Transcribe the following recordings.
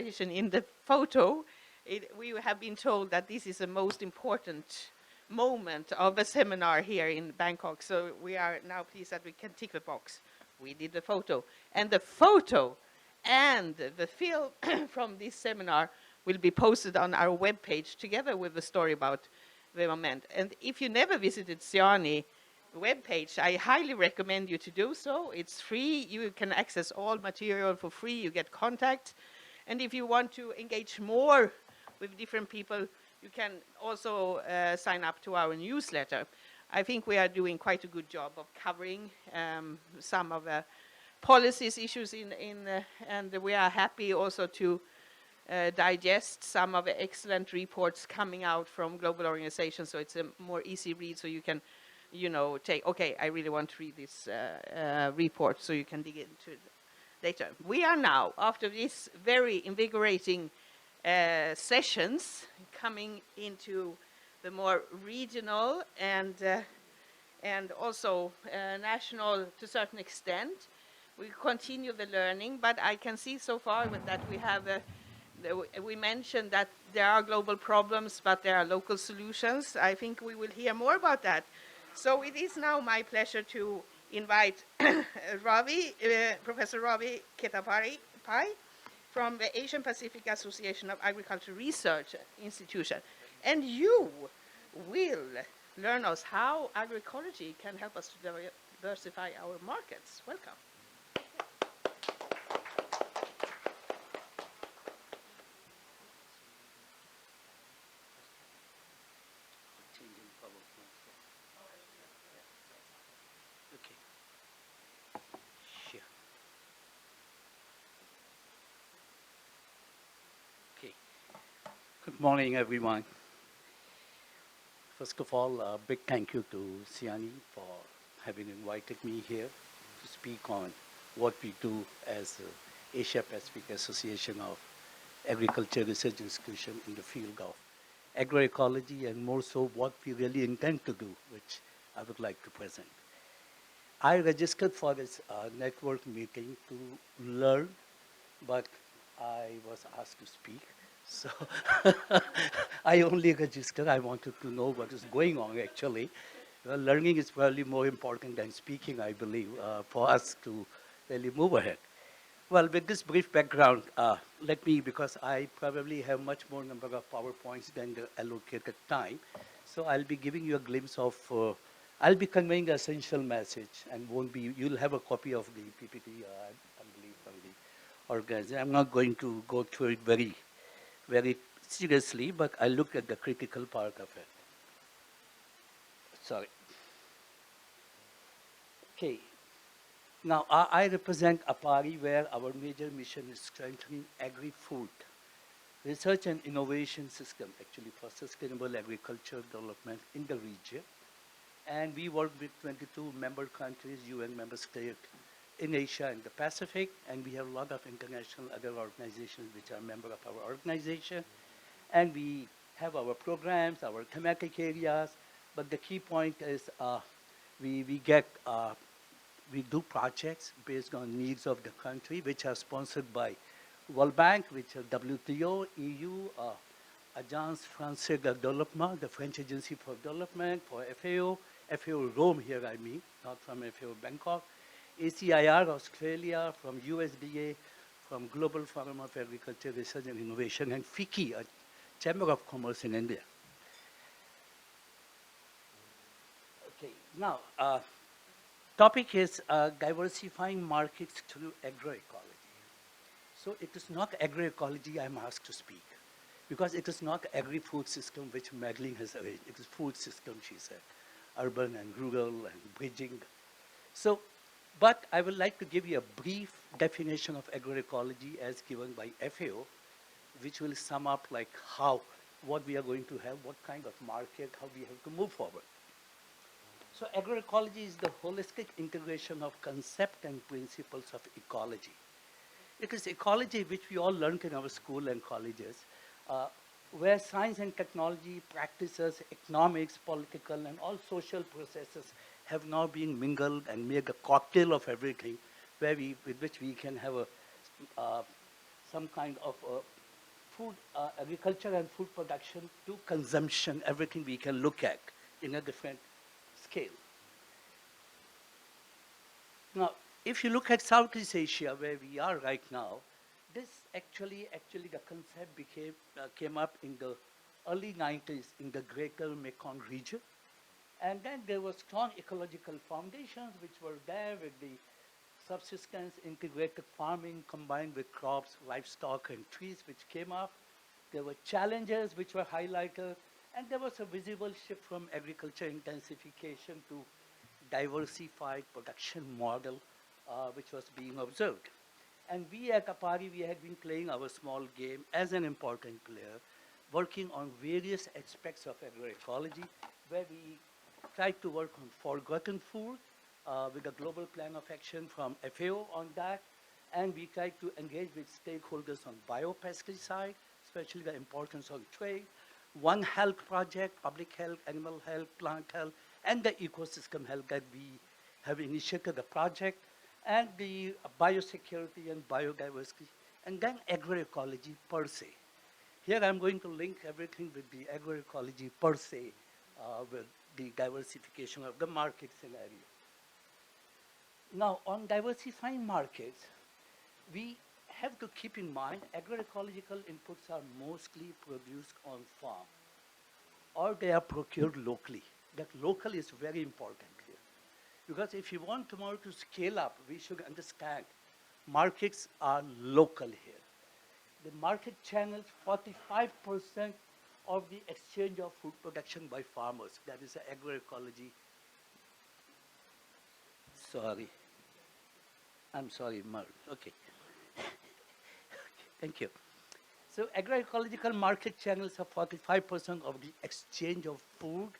in the photo, we have been told that this is the most important moment of a seminar here in Bangkok. So we are now pleased that we can tick the box. We did the photo. And the photo and the film from this seminar will be posted on our webpage together with the story about the moment. And if you never visited SIANI webpage, I highly recommend you to do so. It's free. You can access all material for free. You get contact. And if you want to engage more with different people, you can also sign up to our newsletter. I think we are doing quite a good job of covering some of the policies issues and we are happy also to digest some of the excellent reports coming out from global organizations, so it's a more easy read, so you can, take, okay, I really want to read this report, so you can dig into it later. We are now, after this very invigorating sessions, coming into the more regional and also national to a certain extent. We continue the learning, but I can see so far that we have we mentioned that there are global problems, but there are local solutions. I think we will hear more about that. So it is now my pleasure to invite Professor Ravi Khetarpal from the Asian Pacific Association of Agricultural Research Institution. And you will learn us how agroecology can help us to diversify our markets. Welcome. Good morning, everyone. First of all, a big thank you to SIANI for having invited me here to speak on what we do as Asia Pacific Association of Agriculture Research Institution in the field of agroecology, and more so what we really intend to do, which I would like to present. I registered for this network meeting to learn, but I was asked to speak. So I only registered. I wanted to know what is going on, actually. Well, learning is probably more important than speaking, I believe, for us to really move ahead. Well, with this brief background, let me, because I probably have much more number of PowerPoints than the allocated time, so I'll be giving you a glimpse of, I'll be conveying the essential message, and you'll have a copy of the PPT, I believe, from the organization. I'm not going to go through it very seriously, but I look at the critical part of it. Sorry. Okay. Now, I represent APAARI, where our major mission is strengthening agri-food research and innovation system, actually, for sustainable agriculture development in the region. And we work with 22 member countries, UN member states in Asia and the Pacific, and we have a lot of international other organizations which are member of our organization. And we have our programs, our thematic areas, but the key point is we do projects based on needs of the country, which are sponsored by World Bank, which are WTO, EU, Agence Française de Développement, the French Agency for Development, for FAO Rome here, I mean, not from FAO Bangkok, ACIR Australia, from USDA, from Global Forum of Agriculture Research and Innovation, and FICCI, a Chamber of Commerce in India. Okay, now, topic is diversifying markets through agroecology. So it is not agroecology I'm asked to speak, because it is not agri-food system which Madeleine has arranged. It is food system, she said, urban and rural and bridging. So, but I would like to give you a brief definition of agroecology as given by FAO, which will sum up like what we are going to have, what kind of market, how we have to move forward. So agroecology is the holistic integration of concept and principles of ecology. It is ecology which we all learned in our school and colleges, where science and technology, practices, economics, political, and all social processes have now been mingled and made a cocktail of everything, with which we can have a some kind of food, agriculture and food production to consumption, everything we can look at in a different scale. Now, if you look at Southeast Asia, where we are right now, this actually the concept came up in the early 90s in the greater Mekong region. And then there were strong ecological foundations which were there with the subsistence integrated farming combined with crops, livestock, and trees which came up. There were challenges which were highlighted, and there was a visible shift from agriculture intensification to diversified production model which was being observed. And we at APAARI, we had been playing our small game as an important player, working on various aspects of agroecology, where we tried to work on forgotten food with a global plan of action from FAO on that, and we tried to engage with stakeholders on biopesticide, especially the importance of trade, One Health project, public health, animal health, plant health, and the ecosystem health that we have initiated the project, and the biosecurity and biodiversity, and then agroecology per se. Here I'm going to link everything with the agroecology per se, with the diversification of the market scenario. Now, on diversifying markets, we have to keep in mind agroecological inputs are mostly produced on farm, or they are procured locally. That local is very important here. Because if you want tomorrow to scale up, we should understand markets are local here. The market channels 45% of the exchange of food production by farmers. That is agroecology. Sorry. I'm sorry, Mar. Okay. Thank you. So agroecological market channels are 45% of the exchange of food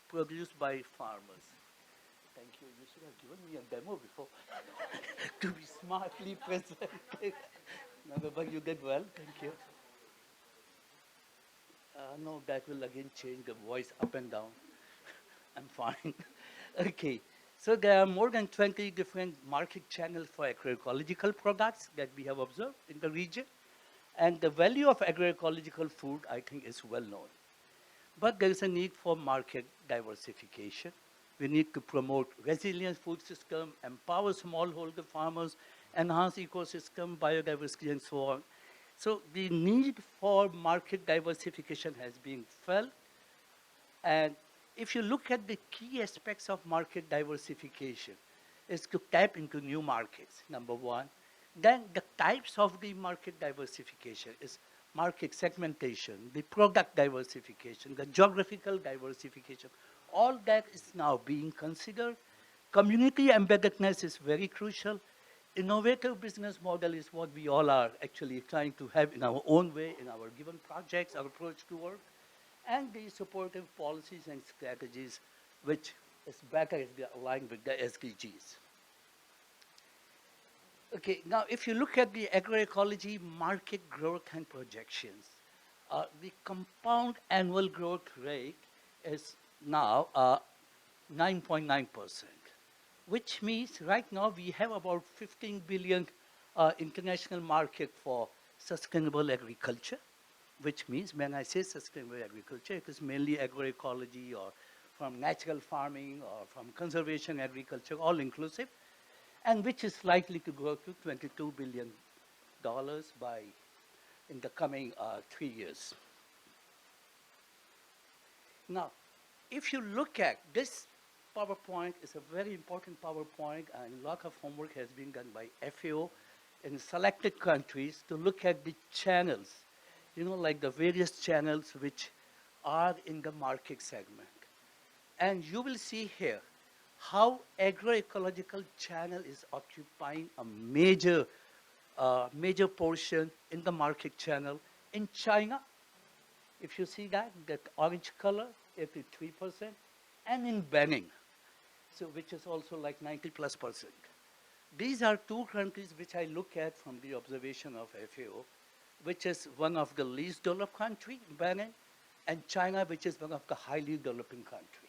produced by farmers. Thank you. You should have given me a demo before to be smartly presented. No, but you did well. Thank you. No, that will again change the voice up and down. I'm fine. Okay. So there are more than 20 different market channels for agroecological products that we have observed in the region. And the value of agroecological food, I think, is well known. But there is a need for market diversification. We need to promote resilient food system, empower smallholder farmers, enhance ecosystem, biodiversity, and so on. So the need for market diversification has been felt. And if you look at the key aspects of market diversification, is to tap into new markets, number one. Then the types of the market diversification is market segmentation, the product diversification, the geographical diversification. All that is now being considered. Community embeddedness is very crucial. Innovative business model is what we all are actually trying to have in our own way, in our given projects, our approach to work, and the supportive policies and strategies, which is better if they are aligned with the SDGs. Okay, now if you look at the agroecology market growth and projections, the compound annual growth rate is now 9.9%, which means right now we have about 15 billion international market for sustainable agriculture, which means when I say sustainable agriculture, it is mainly agroecology or from natural farming or from conservation agriculture, all inclusive, and which is likely to grow to $22 billion in the coming 3 years. Now, if you look at this PowerPoint, is a very important PowerPoint, and a lot of homework has been done by FAO in selected countries to look at the channels, like the various channels which are in the market segment. And you will see here how agroecological channel is occupying a major portion in the market channel. In China, if you see that orange color, 83%, and in Benin, so which is also like 90+%. These are two countries which I look at from the observation of FAO, which is one of the least developed country, Benin, and China, which is one of the highly developing country.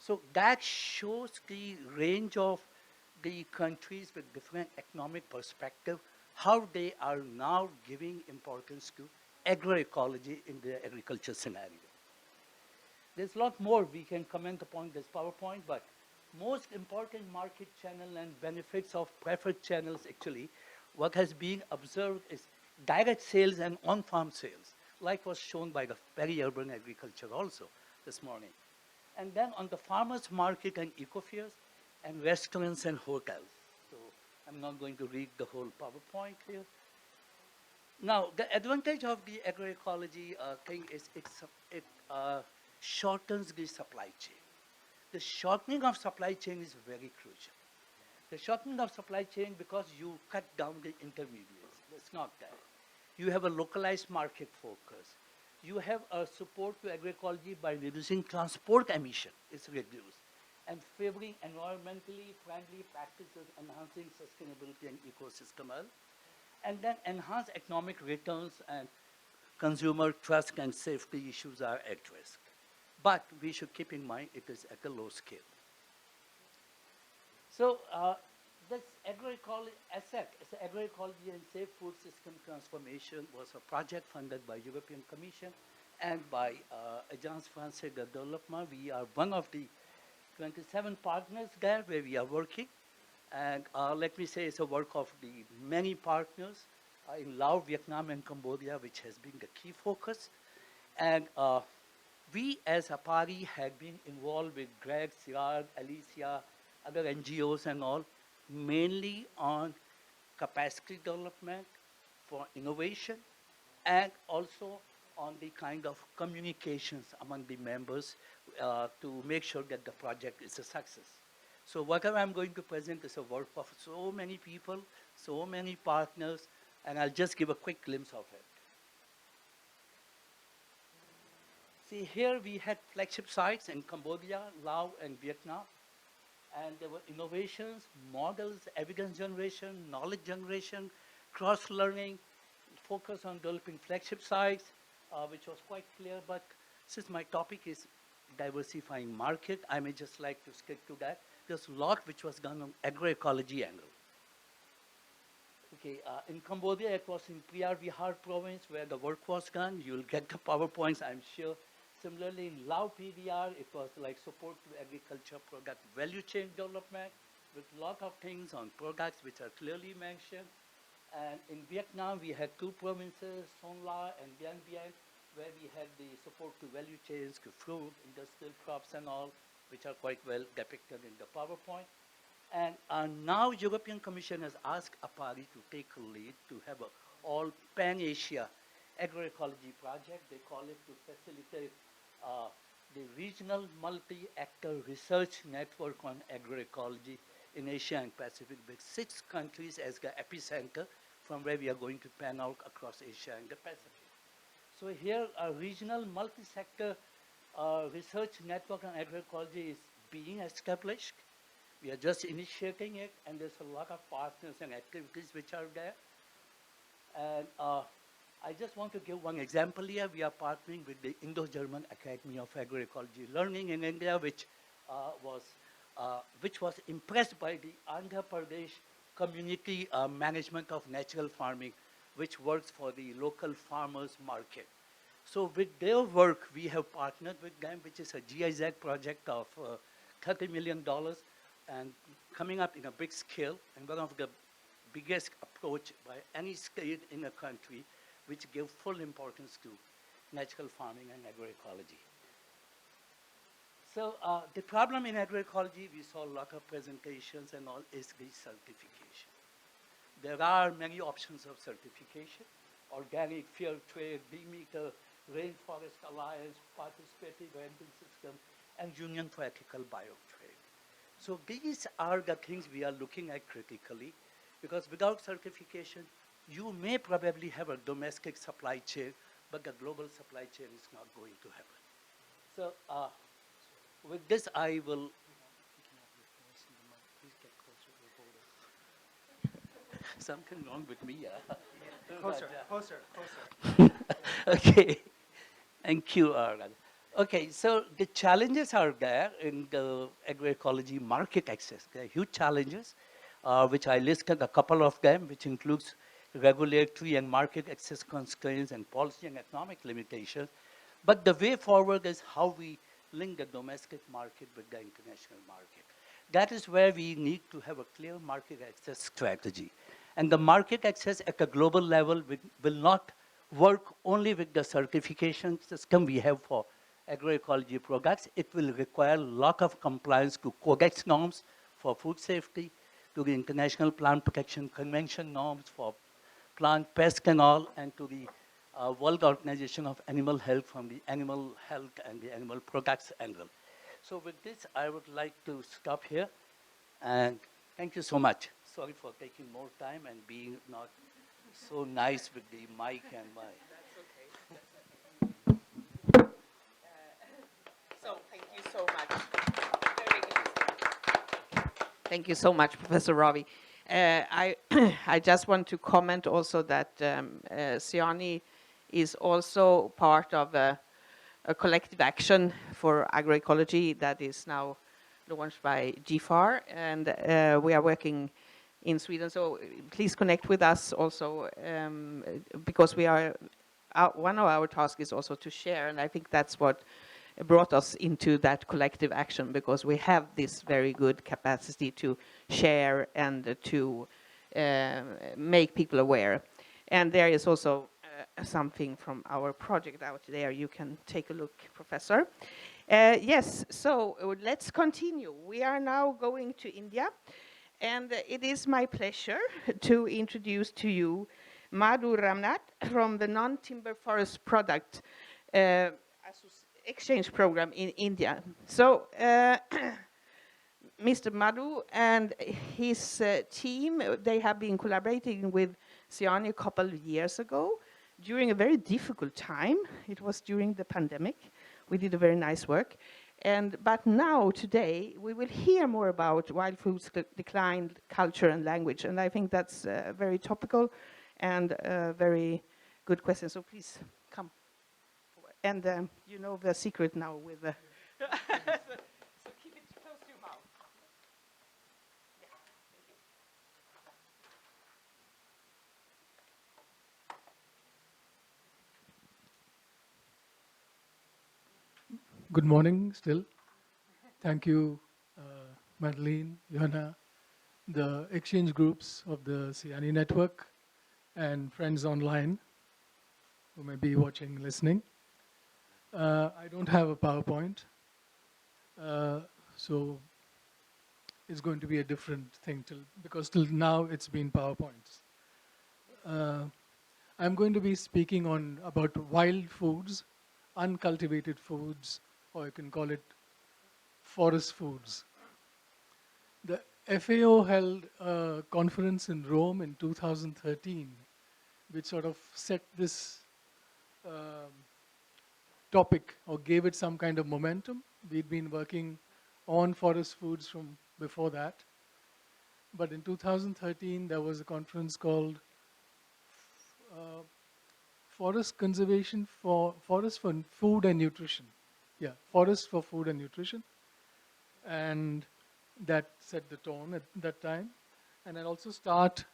So that shows the range of the countries with different economic perspective, how they are now giving importance to agroecology in the agriculture scenario. There's a lot more we can comment upon this PowerPoint, but most important market channel and benefits of preferred channels actually, what has been observed is direct sales and on-farm sales, like was shown by the peri-urban agriculture also this morning. And then on the farmers market and eco-fairs and restaurants and hotels. So I'm not going to read the whole PowerPoint here. Now, the advantage of the agroecology thing is it shortens the supply chain. The shortening of supply chain is very crucial. The shortening of supply chain because you cut down the intermediates. That's not that. You have a localized market focus. You have a support to agroecology by reducing transport emission. It's reduced. And favoring environmentally friendly practices, enhancing sustainability and ecosystem health. And then enhance economic returns and consumer trust and safety issues are at risk. But we should keep in mind it is at a low scale. So this agroecology asset, agroecology and safe food system transformation was a project funded by European Commission and by Agence Française de Développement. We are one of the 27 partners there where we are working. And let me say it's a work of the many partners in Laos, Vietnam, and Cambodia, which has been the key focus. And we as APAARI had been involved with Greg, Siraj, Alicia, other NGOs and all, mainly on capacity development for innovation and also on the kind of communications among the members to make sure that the project is a success. So whatever I'm going to present is a work of so many people, so many partners, and I'll just give a quick glimpse of it. See, here we had flagship sites in Cambodia, Laos, and Vietnam. And there were innovations, models, evidence generation, knowledge generation, cross-learning, focus on developing flagship sites, which was quite clear. But since my topic is diversifying market, I may just like to stick to that. There's a lot which was done on agroecology angle. Okay, in Cambodia, it was in Priyar Vihar province where the work was done. You'll get the PowerPoints, I'm sure. Similarly, in Lao PDR, it was like support to agriculture product value chain development with a lot of things on products which are clearly mentioned. And in Vietnam, we had two provinces, Son La and Bien Bien, where we had the support to value chains, to fruit, industrial crops and all, which are quite well depicted in the PowerPoint. And now European Commission has asked APAARI to take a lead to have an all pan-Asia agroecology project. They call it to facilitate the regional multi-actor research network on agroecology in Asia and Pacific with 6 countries as the epicenter from where we are going to pan out across Asia and the Pacific. So here a regional multi-sector research network on agroecology is being established. We are just initiating it, and there's a lot of partners and activities which are there. And I just want to give one example here. We are partnering with the Indo-German Academy of Agroecology Learning in India, which was impressed by the Andhra Pradesh community management of natural farming, which works for the local farmers market. So with their work, we have partnered with them, which is a GIZ project of $30 million and coming up in a big scale, and one of the biggest approach by any state in a country, which give full importance to natural farming and agroecology. So the problem in agroecology, we saw a lot of presentations and all, is the certification. There are many options of certification: organic, fair trade, Demeter, Rainforest Alliance, participative renting system, and Union for Ethical Biotrade. So these are the things we are looking at critically, because without certification, you may probably have a domestic supply chain, but the global supply chain is not going to happen. So with this, I will. Something wrong with me, yeah. Closer, closer, closer. Okay, thank you, Arad. Okay, so the challenges are there in the agroecology market access. There are huge challenges, which I listed a couple of them, which includes regulatory and market access constraints and policy and economic limitations. But the way forward is how we link the domestic market with the international market. That is where we need to have a clear market access strategy. And the market access at a global level will not work only with the certification system we have for agroecology products. It will require a lot of compliance to codex norms for food safety, to the International Plant Protection Convention norms for plant pest control, and to the World Organization of Animal Health from the animal health and the animal products angle. So with this, I would like to stop here. And thank you so much. Sorry for taking more time and being not so nice with the mic and my. So thank you so much. Very good. Thank you so much, Professor Ravi. I I just want to comment also that SIANI is also part of a collective action for agroecology that is now launched by GFAR, and we are working in Sweden. So please connect with us also, because we are one of our tasks is also to share, and I think that's what brought us into that collective action, because we have this very good capacity to share and to make people aware. And there is also something from our project out there. You can take a look, Professor. Yes, so let's continue. We are now going to India, and it is my pleasure to introduce to you Madhu Ramnath from the Non-Timber Forest Product Exchange Program in India. So Mr. Madhu and his team, they have been collaborating with SIANI a couple of years ago during a very difficult time. It was during the pandemic. We did a very nice work. But now, today, we will hear more about wild foods decline, culture, and language. And I think that's very topical and a very good question. So please come. And you know the secret now with the... so keep it close to your mouth. Yeah, thank you. Good morning still. Thank you, Madeleine, Johanna, the exchange groups of the SIANI network, and friends online who may be watching, listening. I don't have a PowerPoint, so it's going to be a different thing because till now it's been PowerPoints. I'm going to be speaking about wild foods, uncultivated foods, or you can call it forest foods. The FAO held a conference in Rome in 2013, which sort of set this topic or gave it some kind of momentum. We'd been working on forest foods from before that. But in 2013, there was a conference called Forest Conservation for Food and Nutrition. Yeah, Forest for Food and Nutrition. And that set the tone at that time. And I also set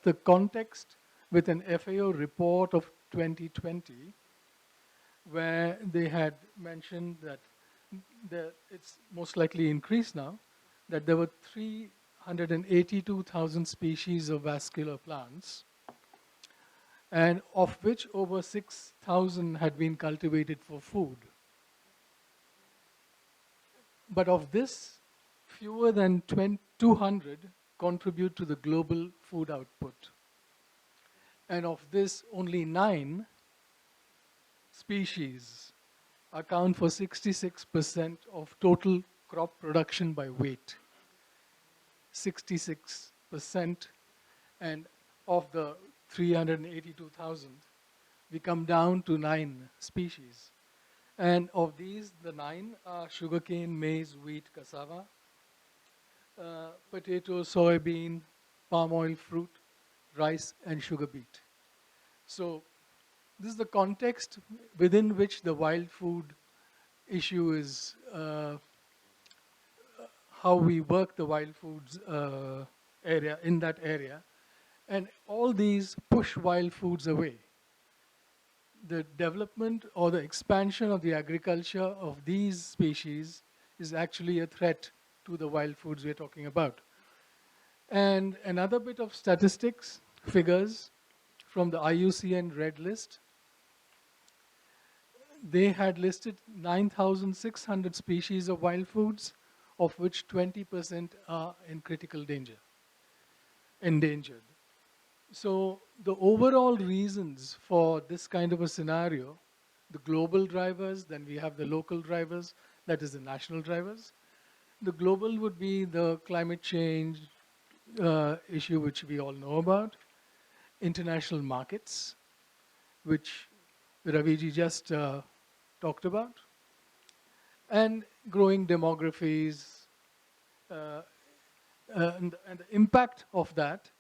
the context with an FAO report of 2020, where they had mentioned that it's most likely increased now, that there were 382,000 species of vascular plants, and of which over 6,000 had been cultivated for food. But of this, fewer than 200 contribute to the global food output. And of this, only 9 species account for 66% of total crop production by weight. 66%, and of the 382,000, we come down to 9 species. And of these, the 9 are sugarcane, maize, wheat, cassava, potato, soybean, palm oil, fruit, rice, and sugar beet. So this is the context within which the wild food issue is, how we work the wild foods area, in that area. And all these push wild foods away. The development or the expansion of the agriculture of these species is actually a threat to the wild foods we're talking about. And another bit of statistics, figures from the IUCN Red List. They had listed 9,600 species of wild foods, of which 20% are in critical danger, endangered. So the overall reasons for this kind of a scenario, the global drivers, then we have the local drivers, that is the national drivers. The global would be the climate change issue, which we all know about, international markets, which Raviji just talked about, and growing demographies, uh, and the impact of that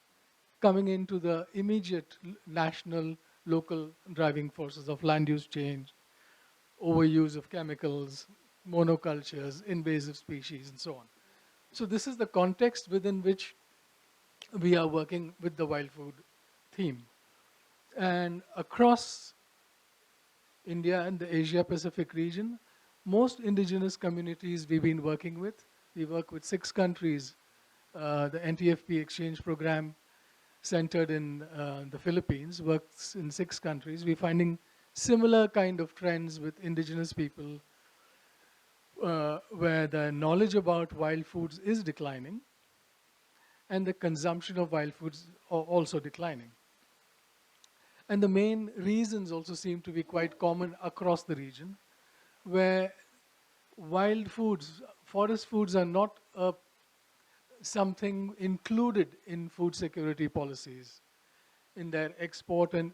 coming into the immediate national, local driving forces of land use change, overuse of chemicals, monocultures, invasive species, and so on. So this is the context within which we are working with the wild food theme. And across India and the Asia Pacific region, most indigenous communities we've been working with, we work with 6 countries. The NTFP exchange program centered in the Philippines works in 6 countries. We're finding similar kind of trends with indigenous people where the knowledge about wild foods is declining and the consumption of wild foods are also declining. And the main reasons also seem to be quite common across the region, where wild foods, forest foods are not something included in food security policies, in their export and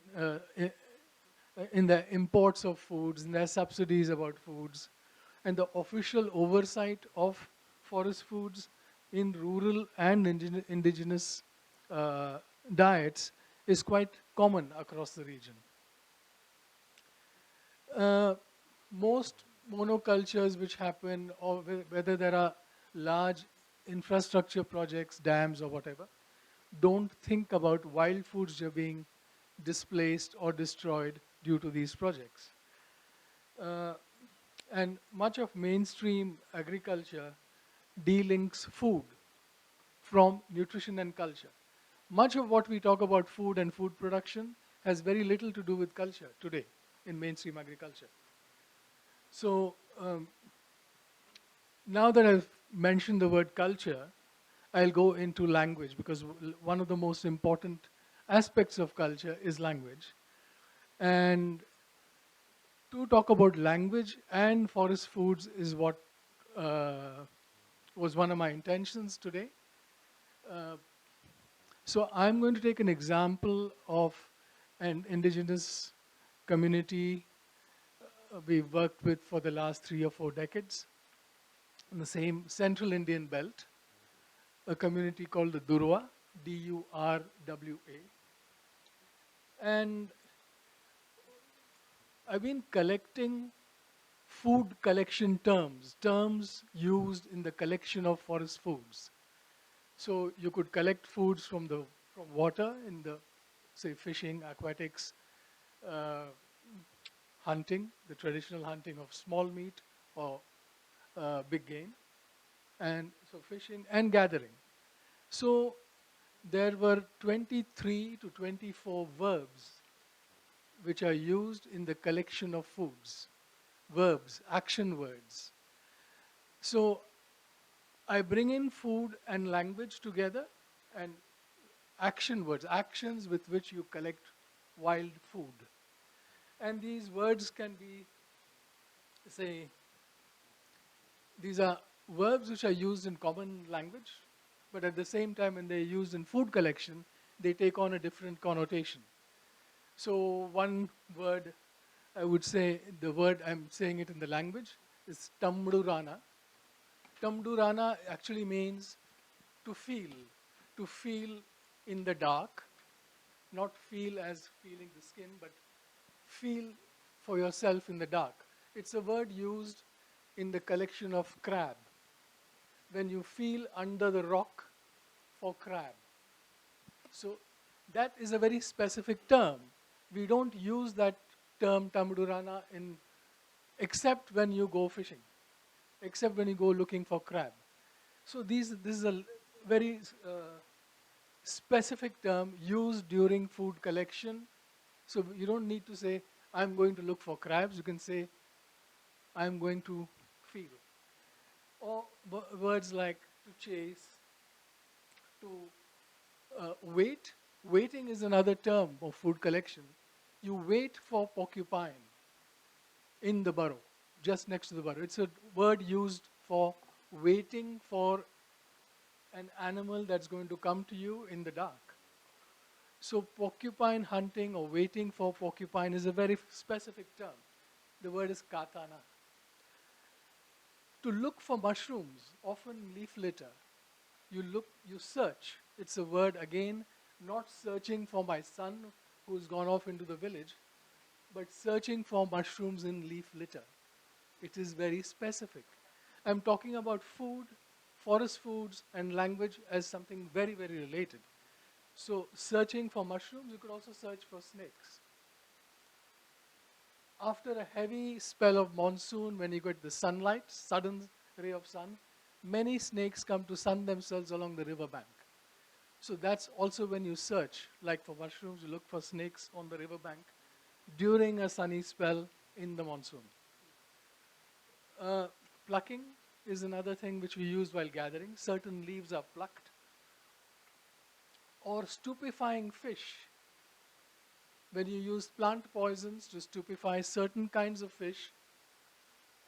in their imports of foods, in their subsidies about foods, and the official oversight of forest foods in rural and indigenous diets is quite common across the region. Most monocultures which happen, or whether there are large infrastructure projects, dams or whatever, don't think about wild foods which are being displaced or destroyed due to these projects. And much of mainstream agriculture delinks food from nutrition and culture. Much of what we talk about food and food production has very little to do with culture today in mainstream agriculture. So now that I've mentioned the word culture, I'll go into language, because one of the most important aspects of culture is language. And to talk about language and forest foods is what was one of my intentions today. So I'm going to take an example of an indigenous community we've worked with for the last 3 or 4 decades in the same central Indian belt, a community called the Durwa, D-U-R-W-A. And I've been collecting food collection terms used in the collection of forest foods. So you could collect foods from water in the, say, fishing, aquatics, hunting, the traditional hunting of small meat or big game, and so fishing and gathering. So there were 23 to 24 verbs which are used in the collection of foods. Verbs, action words. So I bring in food and language together, and action words, actions with which you collect wild food. And these words can be, say, these are verbs which are used in common language, but at the same time when they're used in food collection, they take on a different connotation. So one word, I would say, the word I'm saying it in the language, is tamdurana. Tamdurana actually means to feel in the dark, not feel as feeling the skin, but feel for yourself in the dark. It's a word used in the collection of crab. When you feel under the rock for crab. So That is a very specific term. We don't use that term tamudurana except when you go fishing, except when you go looking for crab. So this is a very specific term used during food collection. So you don't need to say, I'm going to look for crabs. You can say, I'm going to feel. Or words like to chase, to wait. Waiting is another term of food collection. You wait for porcupine in the burrow, just next to the burrow. It's a word used for waiting for an animal that's going to come to you in the dark. So porcupine hunting or waiting for porcupine is a very specific term. The word is katana. To look for mushrooms, often leaf litter, you search. It's a word again, not searching for my son who's gone off into the village, but searching for mushrooms in leaf litter. It is very specific. I'm talking about food, forest foods, and language as something very, very related. So searching for mushrooms, you could also search for snakes. After a heavy spell of monsoon, when you get the sunlight, sudden ray of sun, many snakes come to sun themselves along the river bank. So that's also when you search, like for mushrooms, you look for snakes on the river bank during a sunny spell in the monsoon. Plucking is another thing which we use while gathering. Certain leaves are plucked. Or stupefying fish. When you use plant poisons to stupefy certain kinds of fish,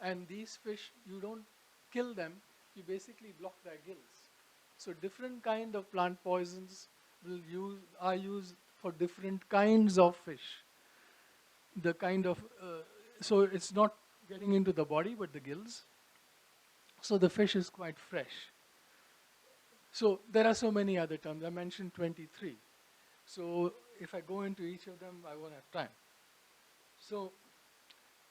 and these fish, you don't kill them, you basically block their gills. So different kind of plant poisons are used for different kinds of fish. The kind of, so it's not getting into the body, but the gills. So the fish is quite fresh. So there are so many other terms. I mentioned 23. So if I go into each of them, I won't have time. So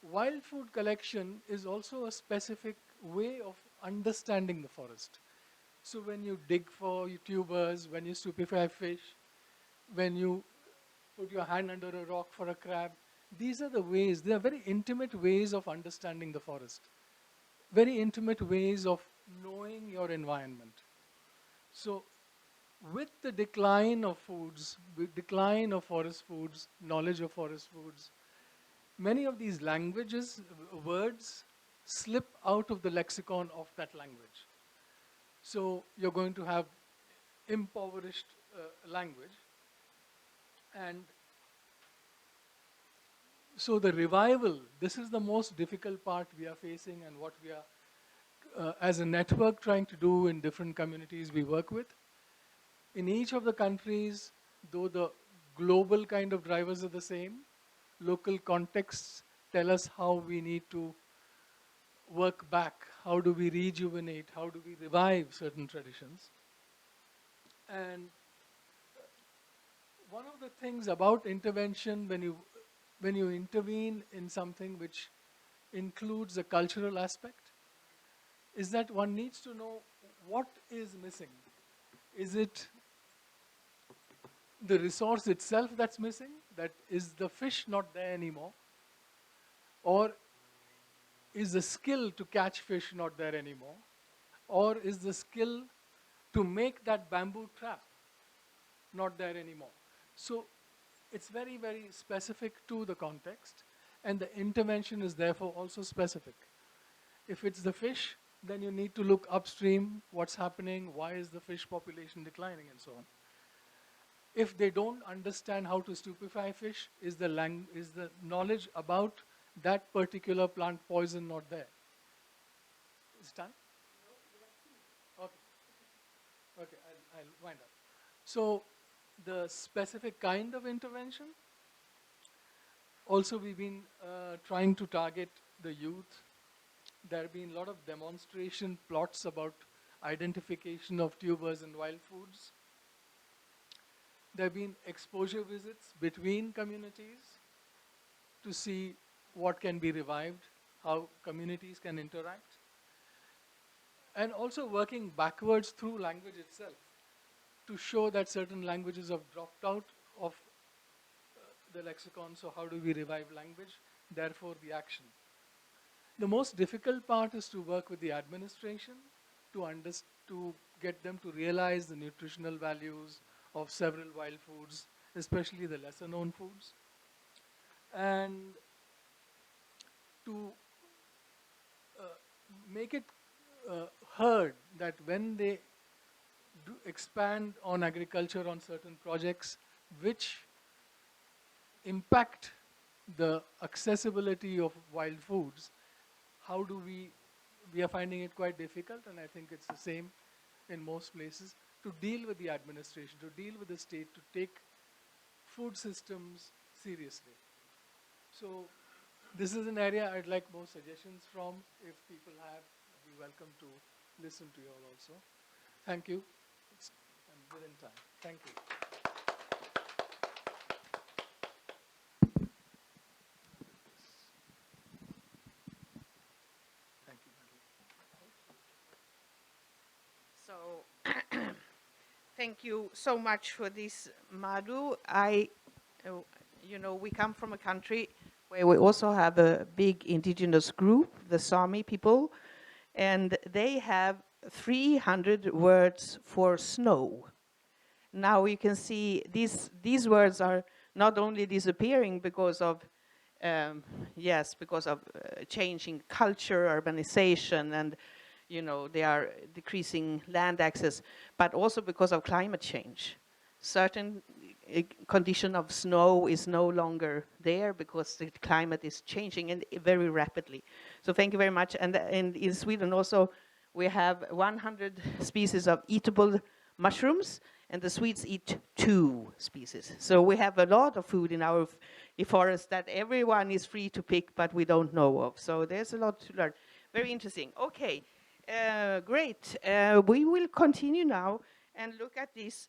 wild food collection is also a specific way of understanding the forest. So when you dig for tubers, when you stupefy fish, when you put your hand under a rock for a crab, these are the ways, they are very intimate ways of understanding the forest. Very intimate ways of knowing your environment. So with the decline of foods, with decline of forest foods, knowledge of forest foods, many of these languages, words, slip out of the lexicon of that language. So you're going to have impoverished language. And so the revival, this is the most difficult part we are facing and what we are, as a network, trying to do in different communities we work with. In each of the countries, though the global kind of drivers are the same, local contexts tell us how we need to work back, how do we rejuvenate, how do we revive certain traditions. And one of the things about intervention, when you intervene in something which includes a cultural aspect, is that one needs to know what is missing. Is it the resource itself that's missing? That is the fish not there anymore? Or is the skill to catch fish not there anymore? Or is the skill to make that bamboo trap not there anymore? So it's very, very specific to the context, and the intervention is therefore also specific. If it's the fish, then you need to look upstream, what's happening, why is the fish population declining, and so on. If they don't understand how to stupefy fish, is the knowledge about that particular plant poison not there? Is it done? Okay. Okay, I'll wind up. So the specific kind of intervention, also we've been trying to target the youth. There have been a lot of demonstration plots about identification of tubers and wild foods. There have been exposure visits between communities to see what can be revived, how communities can interact, and also working backwards through language itself to show that certain languages have dropped out of the lexicon. So how do we revive language? Therefore, the action. The most difficult part is to work with the administration to get them to realize the nutritional values of several wild foods, especially the lesser known foods, and to make it heard that when they do expand on agriculture on certain projects which impact the accessibility of wild foods, how do we are finding it quite difficult, and I think it's the same in most places, to deal with the administration, to deal with the state, to take food systems seriously. So this is an area I'd like more suggestions from. If people have, I'd be welcome to listen to you all also. Thank you. I'm within time. Thank you. Thank you. So thank you so much for this, Madhu. You know, we come from a country where we also have a big indigenous group, the Sami people, and they have 300 words for snow. Now you can see these words are not only disappearing because of changing culture, urbanization, and you know they are decreasing land access, but also because of climate change. Certain condition of snow is no longer there because the climate is changing and very rapidly. So thank you very much. And in Sweden also we have 100 species of eatable mushrooms, and the Swedes eat 2 species. So we have a lot of food in our forest that everyone is free to pick, but we don't know of. So there's a lot to learn. Very interesting. Okay, great. We will continue now and look at this,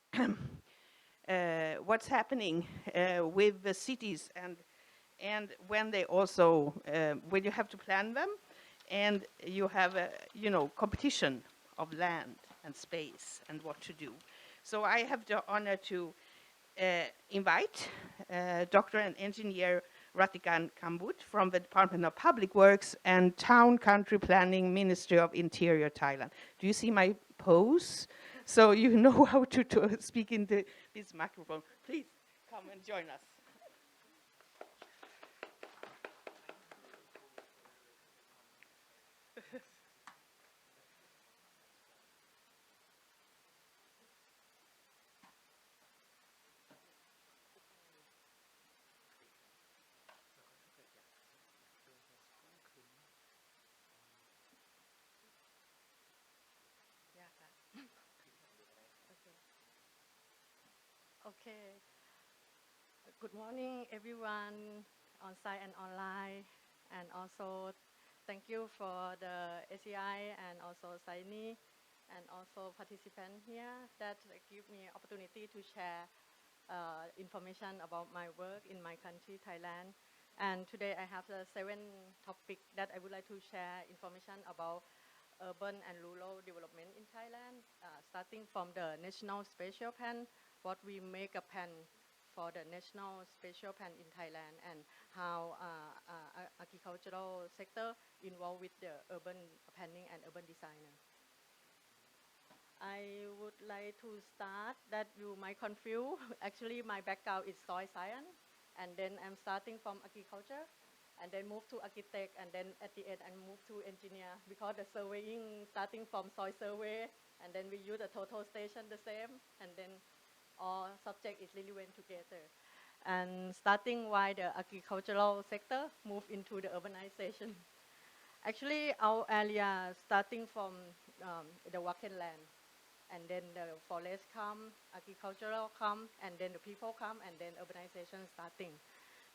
what's happening with the cities and when they also, when you have to plan them, and you have a, you know, competition of land and space and what to do. So I have the honor to invite Dr. and Engineer Rattikarn Khambud from the Department of Public Works and Town Country Planning, Ministry of Interior Thailand. Do you see my pose? So you know how to speak into this microphone. Please come and join us. Okay. Good morning, everyone on site and online, and also thank you for the ACI and also SIANI and also participants here that give me opportunity to share information about my work in my country, Thailand. And today I have 7 topics that I would like to share information about urban and rural development in Thailand, starting from the National Spatial Plan, what we make a plan for the National Spatial Plan in Thailand, and how agricultural sector involved with the urban planning and urban designer. I would like to start that you might confuse. Actually, my background is soil science, and then I'm starting from agriculture, and then move to architect, and then at the end I move to engineer, because the surveying starting from soil survey, and then we use the total station the same, and then all subject is really went together. And starting why the agricultural sector move into the urbanization. Actually, our area starting from the vacant land, and then the forest come, agricultural come, and then the people come, and then urbanization starting.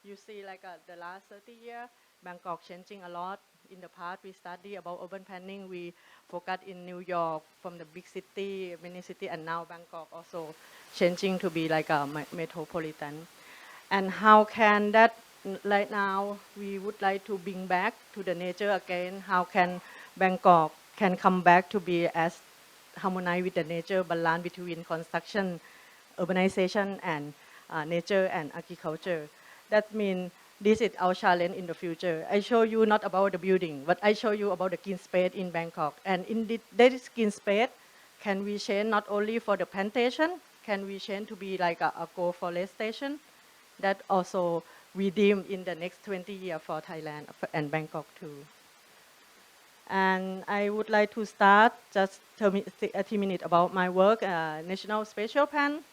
You see, like the last 30 years, Bangkok changing a lot. In the past, we study about urban planning. We focus in New York from the big city, mini city, and now Bangkok also changing to be like a metropolitan. And how can that, right now, we would like to bring back to the nature again. How can Bangkok can come back to be as harmonized with the nature, balance between construction, urbanization, and nature and agriculture. That means this is our challenge in the future. I show you not about the building, but I show you about the green space in Bangkok. And in this green space, can we change not only for the plantation, can we change to be like a agroforestation? That also we deem in the next 20 years for Thailand and Bangkok too. And I would like to start just 30 minutes about my work, National Spatial Plan.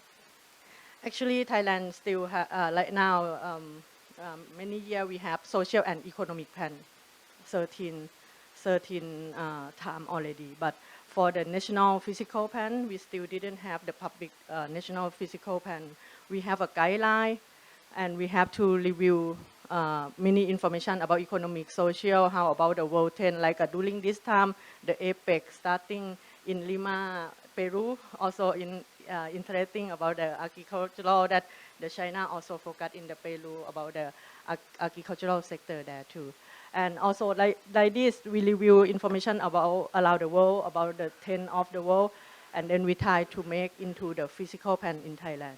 Actually, Thailand still right now, many years we have social and economic plan, 13, 13 time already. But for the national physical plan, we still didn't have the public national physical plan. We have a guideline, and we have to review many information about economic, social, how about the World 10, like during this time, the APEC starting in Lima, Peru, also interesting about the agricultural that the China also focus in the Peru about the agricultural sector there too. And also like this, we review information about around the world, about the 10 of the world, and then we try to make into the physical plan in Thailand.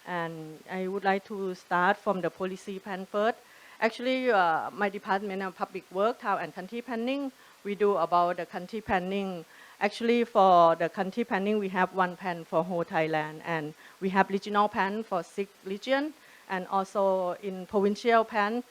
And I would like to start from the policy plan first. Actually, my department of public work, town and country planning, we do about the country planning. Actually, for the country planning, we have one plan for whole Thailand, and we have regional plan for 6 regions, and also in provincial plan,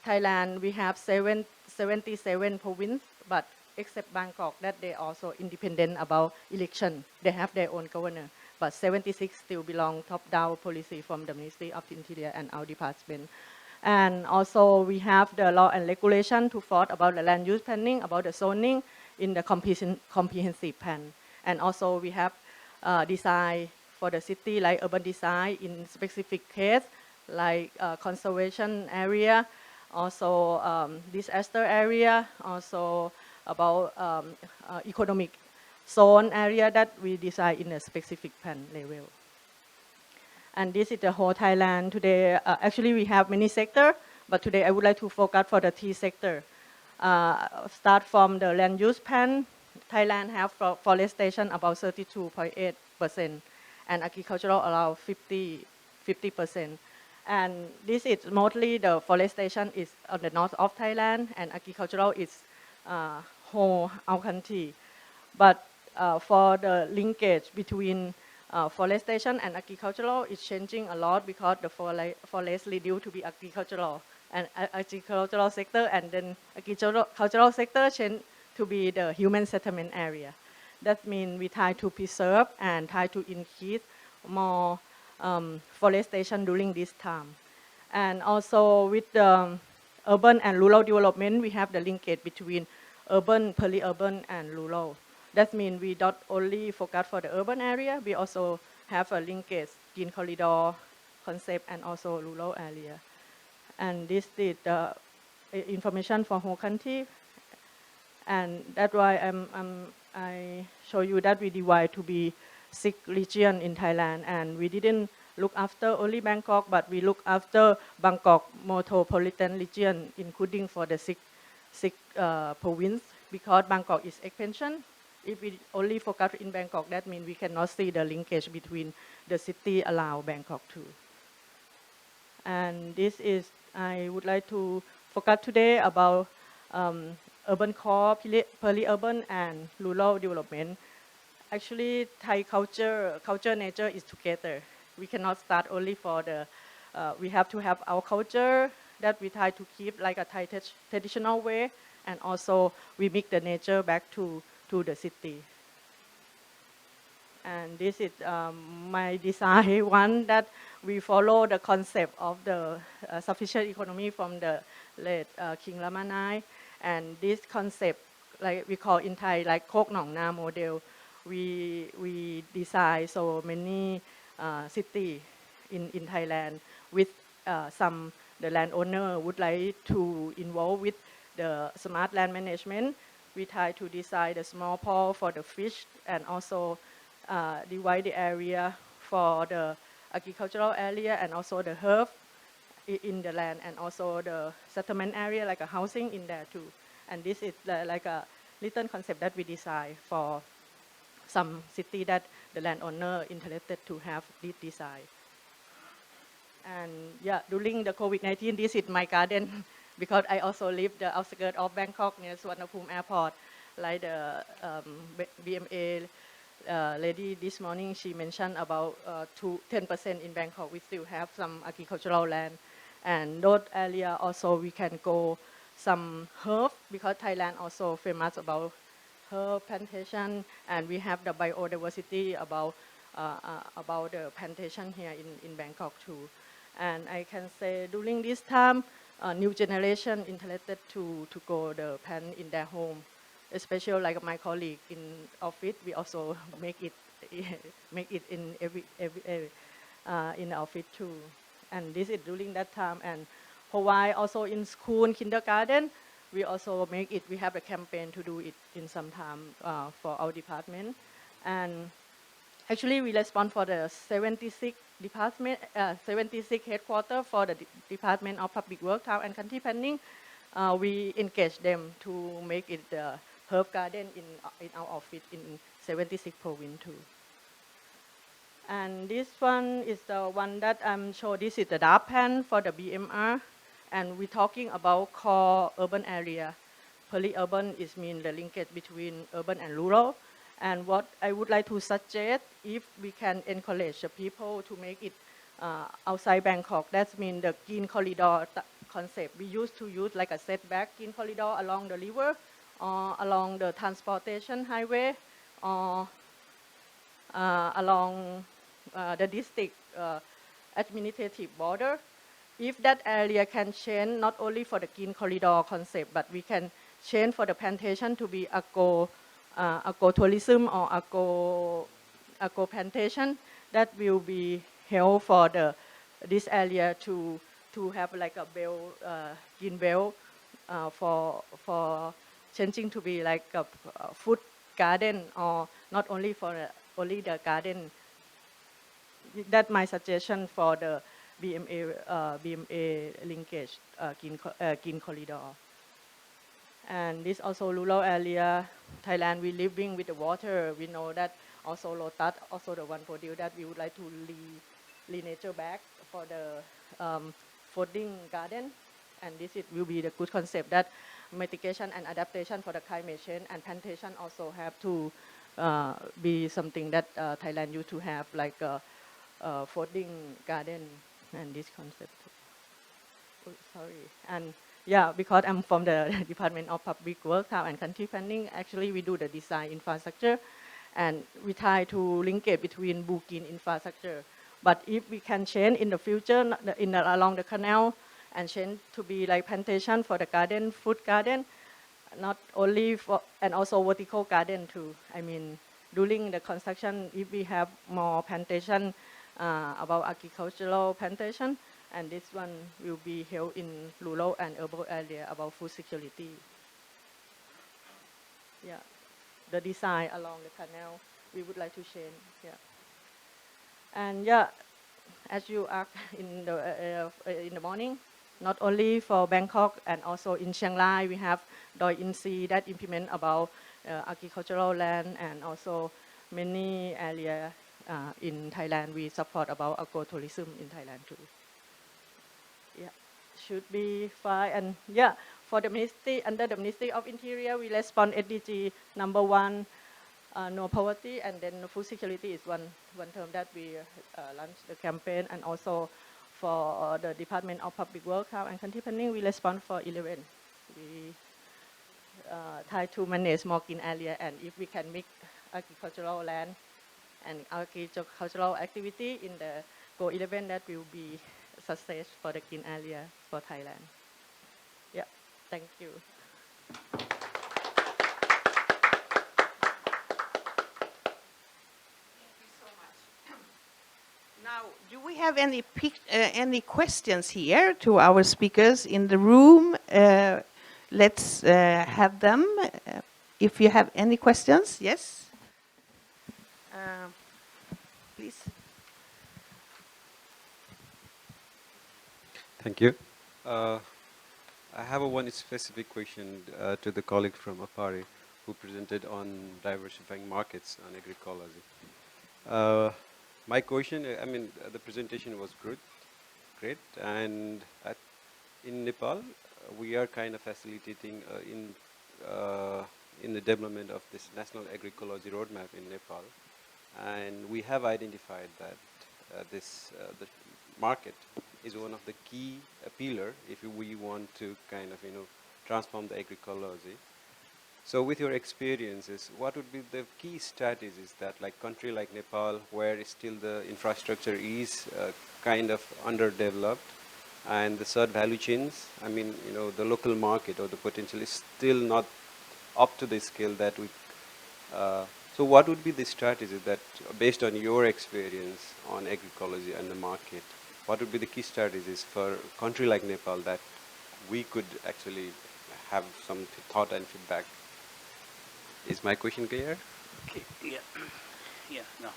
Thailand, we have 77 provinces, but except Bangkok, that they also independent about election. They have their own governor, but 76 still belong top-down policy from the Ministry of the Interior and our department. And also we have the law and regulation to thought about the land use planning, about the zoning in the comprehensive plan. And also we have design for the city, like urban design in specific case, like conservation area, also disaster area, also about economic zone area that we design in a specific plan level. And this is the whole Thailand today. Actually, we have many sectors, but today I would like to focus for the 3 sectors. Start from the land use plan. Thailand have forestation about 32.8%, and agricultural around 50%. And this is mostly the forestation is on the north of Thailand, and agricultural is whole our country. But for the linkage between forestation and agricultural is changing a lot because the forest reduced to be agricultural and agricultural sector, and then agricultural sector change to be the human settlement area. That means we try to preserve and try to increase more forestation during this time. And also with the urban and rural development, we have the linkage between urban, peri-urban, and rural. That means we don't only focus for the urban area, we also have a linkage, green corridor concept, and also rural area. And this is the information for whole country. And that's why I show you that we divide to be 6 regions in Thailand, and we didn't look after only Bangkok, but we look after Bangkok metropolitan region, including for the 6 province, because Bangkok is expansion. If we only focus in Bangkok, that means we cannot see the linkage between the city around Bangkok too. And this is, I would like to focus today about urban core, peri-urban, and rural development. Actually, Thai culture, nature is together. We cannot start only for the, we have to have our culture that we try to keep like a Thai traditional way, and also we mix the nature back to the city. And this is my design one that we follow the concept of the sufficient economy from the late King Rama IX. And this concept, like we call in Thai, like Kok Nong Na model, we design so many city in Thailand with the landowner would like to involve with the smart land management. We try to design the small pond for the fish, and also divide the area for the agricultural area, and also the herb in the land, and also the settlement area like a housing in there too. And this is like a little concept that we design for some city that the landowner interested to have this design. And yeah, during the COVID-19, this is my garden because I also live the outskirts of Bangkok near Suvarnabhumi Airport. Like the BMA lady this morning, she mentioned about 10% in Bangkok. We still have some agricultural land. And those area also we can go some herb because Thailand also famous about herb plantation, and we have the biodiversity about the plantation here in Bangkok too. And I can say during this time, new generation interested to go the plant in their home, especially like my colleague in office, we also make it make it in every in the office too. And this is during that time. And Hawaii also in school and kindergarten, we also make it. We have a campaign to do it in some time for our department. And actually, we respond for the 76 department, 76 headquarters for the Department of Public Works, Town and Country Planning. We engage them to make it the herb garden in our office in 76 province too. And this one is the one that I'm sure this is the draft plan for the BMR. And we're talking about core urban area. Peri-urban is mean the linkage between urban and rural. And what I would like to suggest, if we can encourage the people to make it outside Bangkok, that means the green corridor concept. We used to use like a setback green corridor along the river or along the transportation highway or along the district administrative border. If that area can change, not only for the green corridor concept, but we can change for the plantation to be agro-tourism or agro-plantation, that will be help for this area to have like a belt, green belt for changing to be like a food garden or not only for only the garden. That's my suggestion for the BMA linkage green corridor. And this also rural area, Thailand, we living with the water. We know that also Lotus, also the one produce that we would like to re-nature back for the folding garden. And this will be the good concept that mitigation and adaptation for the climate change and plantation also have to be something that Thailand used to have, like a folding garden and this concept. Oh, sorry. And yeah, because I'm from the Department of Public Works, Town and Country Planning, actually we do the design infrastructure and we try to link it between blue-green infrastructure. But if we can change in the future along the canal and change to be like plantation for the garden, food garden, not only for, and also vertical garden too. I mean, during the construction, if we have more plantation about agricultural plantation, and this one will be held in rural and urban area about food security. Yeah, the design along the canal, we would like to change. Yeah, and yeah, as you asked in the morning, not only for Bangkok and also in Chiang Rai, we have Doi In Si that implement about agricultural land, and also many area in Thailand we support about agro-tourism in Thailand too. Yeah, should be fine. And yeah, for the ministry, under the Ministry of Interior, we respond SDG number 1, no poverty, and then food security is one term that we launched the campaign. And also for the Department of Public Works, Town and Country Planning, we respond for 11. We try to manage more green area, and if we can make agricultural land and agricultural activity in the Go 11, that will be success for the green area for Thailand. Yeah, thank you. Now, do we have any questions here to our speakers in the room? Let's have them. If you have any questions, yes? Please. Thank you. I have one specific question to the colleague from APAARI who presented on diversifying markets on agroecology. My question, I mean, the presentation was good, great. And in Nepal, we are kind of facilitating in the development of this national agroecology roadmap in Nepal, and we have identified that the market is one of the key pillar if we want to kind of transform the agroecology. So with your experiences, what would be the key strategies that like country like Nepal, where still the infrastructure is kind of underdeveloped, and the third value chains, I mean, the local market or the potential is still not up to the scale that we, so what would be the strategy that, based on your experience on agroecology and the market, what would be the key strategies for a country like Nepal that we could actually have some thought and feedback? Is my question clear? Okay, yeah, yeah, no.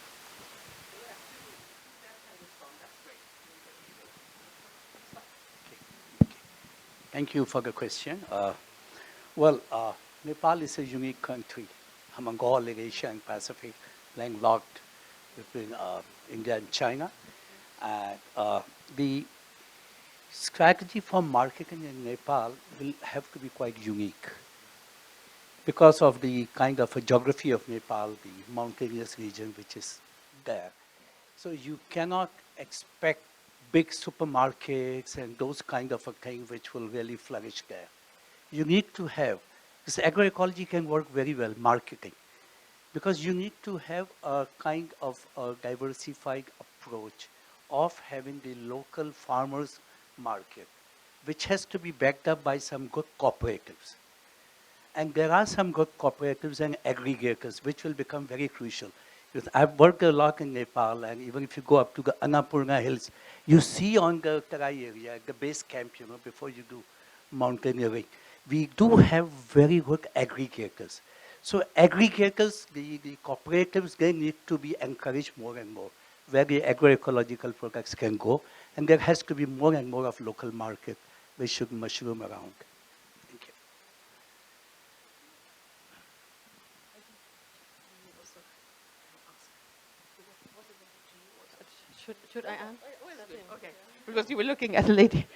Okay. Thank you for the question. Nepal is a unique country among all in Asia and Pacific, landlocked between India and China. And the strategy for marketing in Nepal will have to be quite unique because of the kind of a geography of Nepal, the mountainous region which is there. So you cannot expect big supermarkets and those kind of a thing which will really flourish there. You need to have, this agroecology can work very well, marketing, because you need to have a kind of a diversified approach of having the local farmers market, which has to be backed up by some good cooperatives. And there are some good cooperatives and aggregators, which will become very crucial. Because I've worked a lot in Nepal, and even if you go up to the Annapurna Hills, you see on the Tarai area, the base camp, before you do mountaineering, we do have very good aggregators. So aggregators, the cooperatives, they need to be encouraged more and more, where the agroecological products can go, and there has to be more and more of local market, which should mushroom around. Thank you. Should I answer? Okay, because you were looking at the lady.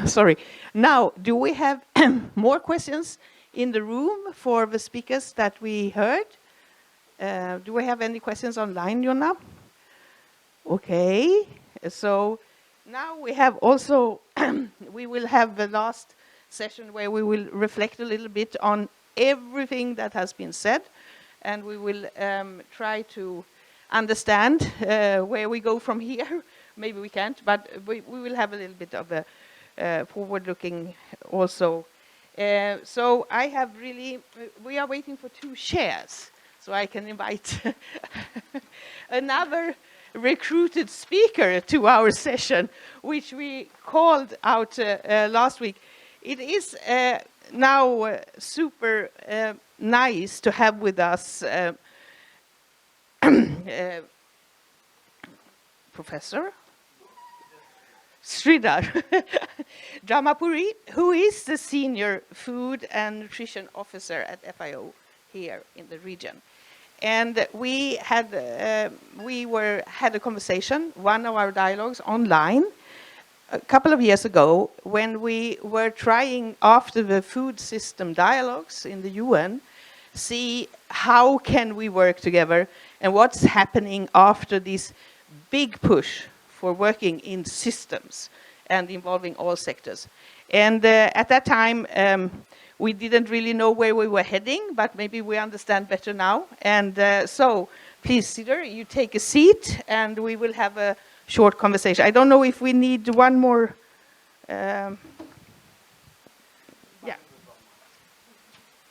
Sorry. Now, do we have more questions in the room for the speakers that we heard? Do we have any questions online, Jonna? Okay, so now we have also, we will have the last session where we will reflect a little bit on everything that has been said, and we will try to understand where we go from here. Maybe we can't, but we will have a little bit of a forward-looking also. So I have really, we are waiting for 2 chairs, so I can invite another recruited speaker to our session, which we called out last week. It is now super nice to have with us Professor Sridhar Dramapuri, who is the Senior Food and Nutrition Officer at FIO here in the region. And we had a conversation, one of our dialogues online, a couple of years ago, when we were trying, after the food system dialogues in the UN, see how can we work together and what's happening after this big push for working in systems and involving all sectors. And at that time, we didn't really know where we were heading, but maybe we understand better now. And so, please, Sridhar, you take a seat, and we will have a short conversation. I don't know if we need one more. Yeah.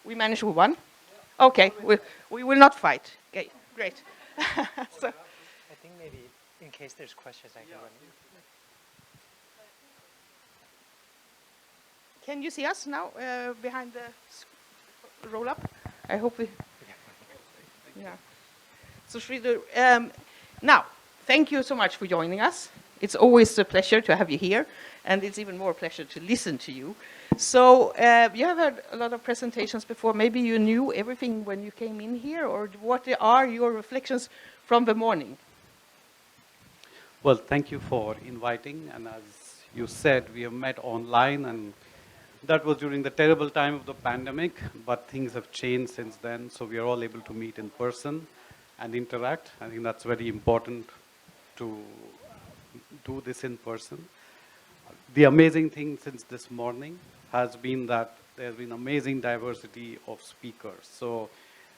We managed with one? Okay, we will not fight. Okay, great. So, I think maybe in case there's questions, I can run in. Can you see us now behind the roll-up? I hope we... Yeah. So Sridhar, now, thank you so much for joining us. It's always a pleasure to have you here, and it's even more pleasure to listen to you. So you have heard a lot of presentations before. Maybe you knew everything when you came in here, or what are your reflections from the morning? Well, thank you for inviting, and as you said, we have met online, and that was during the terrible time of the pandemic, but things have changed since then, so we are all able to meet in person and interact. I think that's very important to do this in person. The amazing thing since this morning has been that there's been amazing diversity of speakers. So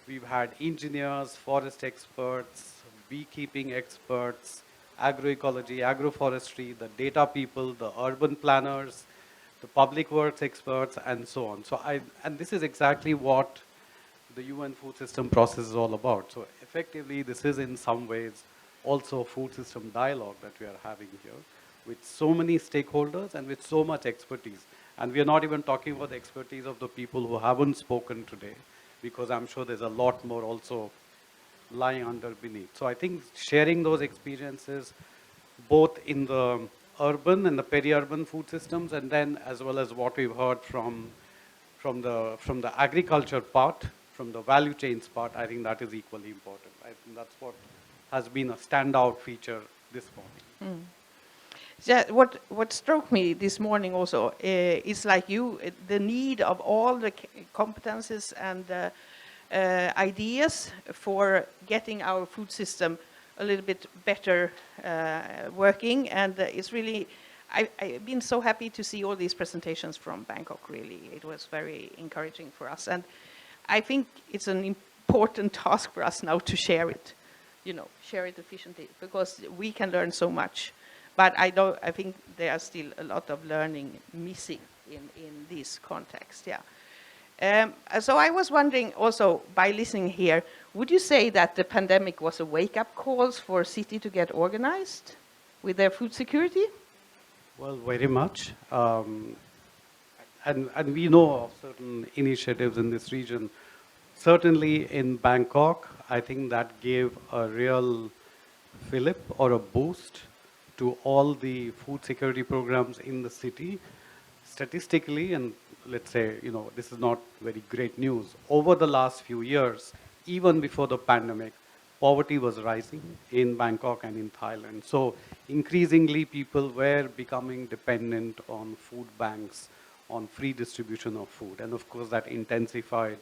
we've had engineers, forest experts, beekeeping experts, agroecology, agroforestry, the data people, the urban planners, the public works experts, and so on. And this is exactly what the UN food system process is all about. So effectively, this is in some ways also a food system dialogue that we are having here with so many stakeholders and with so much expertise. And we are not even talking about the expertise of the people who haven't spoken today, because I'm sure there's a lot more also lying under beneath. So I think sharing those experiences both in the urban and the peri-urban food systems, and then as well as what we've heard from the agriculture part, from the value chains part, I think that is equally important. I think that's what has been a standout feature this morning. Yeah, what struck me this morning also is like the need of all the competences and ideas for getting our food system a little bit better working, and it's really, I've been so happy to see all these presentations from Bangkok. Really, it was very encouraging for us, and I think it's an important task for us now to share it, share it efficiently, because we can learn so much. But I think there are still a lot of learning missing in this context. Yeah. So I was wondering also, by listening here, would you say that the pandemic was a wake-up call for city to get organized with their food security? Well, very much. And we know of certain initiatives in this region. Certainly in Bangkok, I think that gave a real fillip or a boost to all the food security programs in the city. Statistically, and let's say, this is not very great news, over the last few years, even before the pandemic, poverty was rising in Bangkok and in Thailand. So increasingly people were becoming dependent on food banks, on free distribution of food. And of course that intensified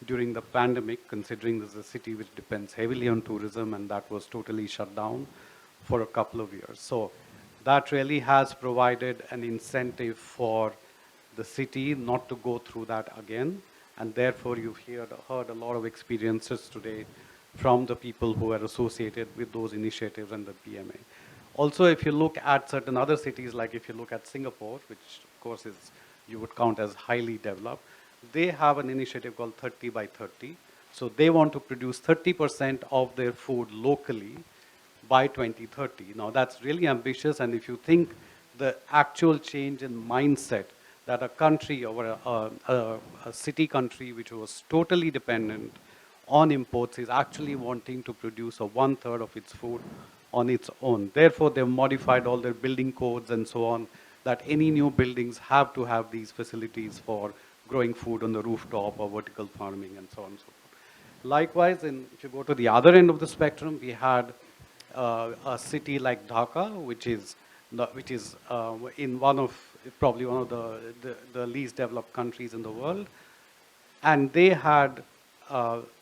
during the pandemic, considering this is a city which depends heavily on tourism, and that was totally shut down for a couple of years. So that really has provided an incentive for the city not to go through that again. And therefore you've heard a lot of experiences today from the people who are associated with those initiatives and the PMA. Also, if you look at certain other cities, like if you look at Singapore, which of course you would count as highly developed, they have an initiative called 30 by 30. So they want to produce 30% of their food locally by 2030. Now that's really ambitious, and if you think the actual change in mindset that a country or a city country which was totally dependent on imports is actually wanting to produce a 1/3 of its food on its own. Therefore, they've modified all their building codes and so on, that any new buildings have to have these facilities for growing food on the rooftop or vertical farming and so on and so forth. Likewise, if you go to the other end of the spectrum, we had a city like Dhaka, which is in probably one of the least developed countries in the world, and they had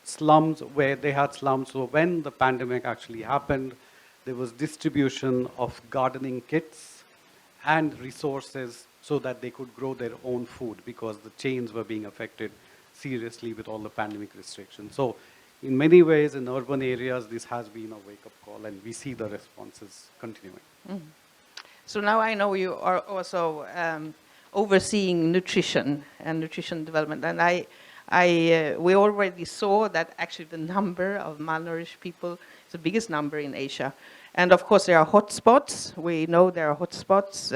slums. So when the pandemic actually happened, there was distribution of gardening kits and resources so that they could grow their own food, because the chains were being affected seriously with all the pandemic restrictions. So in many ways, in urban areas, this has been a wake-up call, and we see the responses continuing. Mm. So now I know you are also overseeing nutrition and nutrition development, and we already saw that actually the number of malnourished people is the biggest number in Asia. And of course there are hotspots. We know there are hotspots,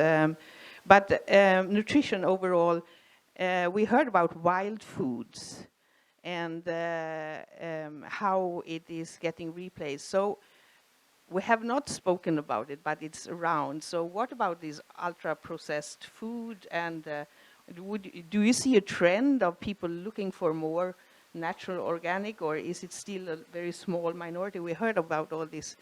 but nutrition overall, we heard about wild foods and how it is getting replaced. So we have not spoken about it, but it's around. So what about this ultra-processed food? And do you see a trend of people looking for more natural, organic, or is it still a very small minority? We heard about all this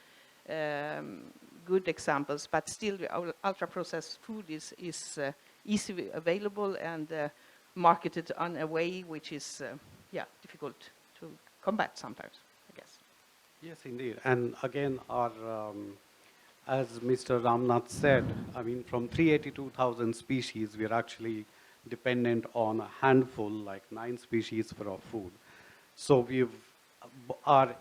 good examples, but still ultra-processed food is easily available and marketed on a way which is difficult to combat sometimes, I guess. Yes, indeed. And again, as Mr. Ramnath said, I mean, from 382,000 species, we are actually dependent on a handful, like 9 species for our food. So our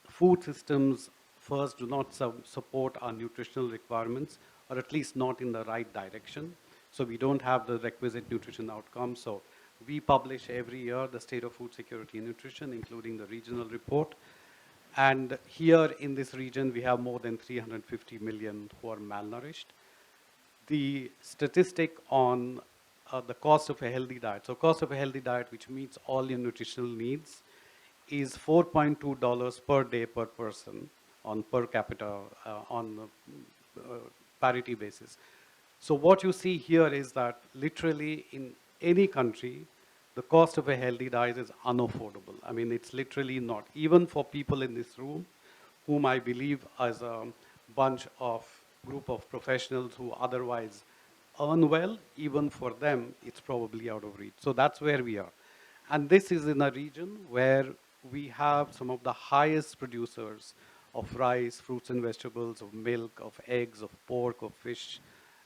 food systems first do not support our nutritional requirements, or at least not in the right direction. So we don't have the requisite nutrition outcomes. So we publish every year the state of food security and nutrition, including the regional report. And here in this region, we have more than 350 million who are malnourished. The statistic on the cost of a healthy diet. So cost of a healthy diet, which meets all your nutritional needs, is $4.2 per day per person on per capita on parity basis. So what you see here is that literally in any country, the cost of a healthy diet is unaffordable. I mean, it's literally not. Even for people in this room, whom I believe as a group of professionals who otherwise earn well, even for them, it's probably out of reach. So that's where we are. And this is in a region where we have some of the highest producers of rice, fruits and vegetables, of milk, of eggs, of pork, of fish,